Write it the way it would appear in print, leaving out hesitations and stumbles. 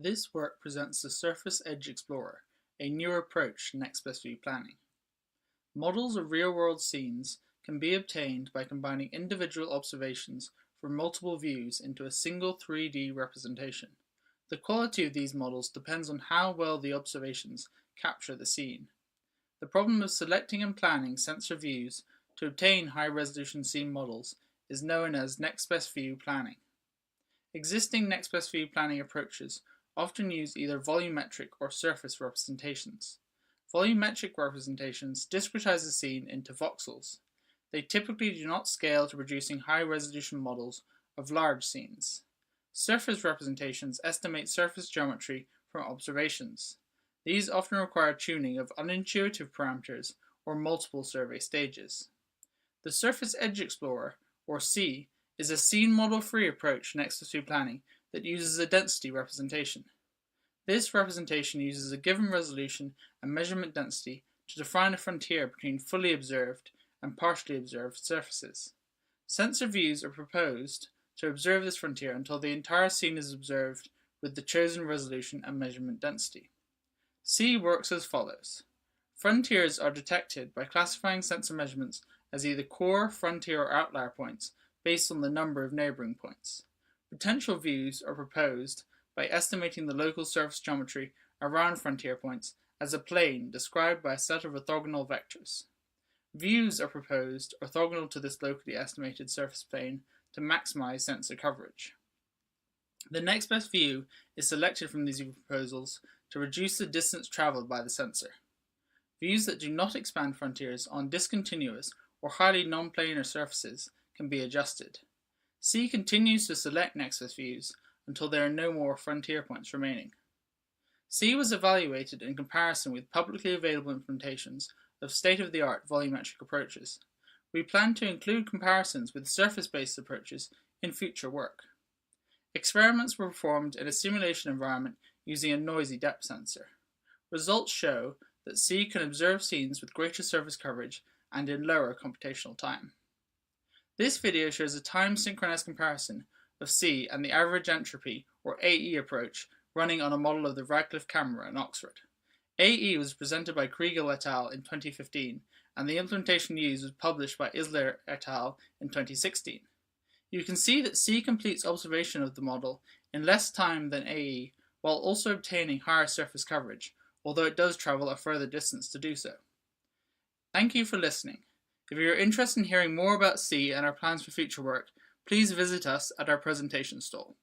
This work presents the Surface Edge Explorer, a new approach to next best view planning. Models of real-world scenes can be obtained by combining individual observations from multiple views into a single 3D representation. The quality of these models depends on how well the observations capture the scene. The problem of selecting and planning sensor views to obtain high-resolution scene models is known as next best view planning. Existing next best view planning approaches often use either volumetric or surface representations. Volumetric representations discretize the scene into voxels. They typically do not scale to producing high-resolution models of large scenes. Surface representations estimate surface geometry from observations. These often require tuning of unintuitive parameters or multiple survey stages. The Surface Edge Explorer, or SEE, is a scene model-free approach to next best view planning that uses a density representation. This representation uses a given resolution and measurement density to define a frontier between fully observed and partially observed surfaces. Sensor views are proposed to observe this frontier until the entire scene is observed with the chosen resolution and measurement density. SEE works as follows. Frontiers are detected by classifying sensor measurements as either core, frontier, or outlier points based on the number of neighboring points. Potential views are proposed by estimating the local surface geometry around frontier points as a plane described by a set of orthogonal vectors. Views are proposed orthogonal to this locally estimated surface plane to maximize sensor coverage. The next best view is selected from these proposals to reduce the distance traveled by the sensor. Views that do not expand frontiers on discontinuous or highly non-planar surfaces can be adjusted. SEE continues to select next best views until there are no more frontier points remaining. SEE was evaluated in comparison with publicly available implementations of state-of-the-art volumetric approaches. We plan to include comparisons with surface-based approaches in future work. Experiments were performed in a simulation environment using a noisy depth sensor. Results show that SEE can observe scenes with greater surface coverage and in lower computational time. This video shows a time-synchronized comparison of SEE and the average entropy, or AE approach, running on a model of the Radcliffe camera in Oxford. AE was presented by Kriegel et al. In 2015, and the implementation used was published by Isler et al. In 2016. You can see that SEE completes observation of the model in less time than AE, while also obtaining higher surface coverage, although it does travel a further distance to do so. Thank you for listening. If you are interested in hearing more about SEE and our plans for future work, please visit us at our presentation stall.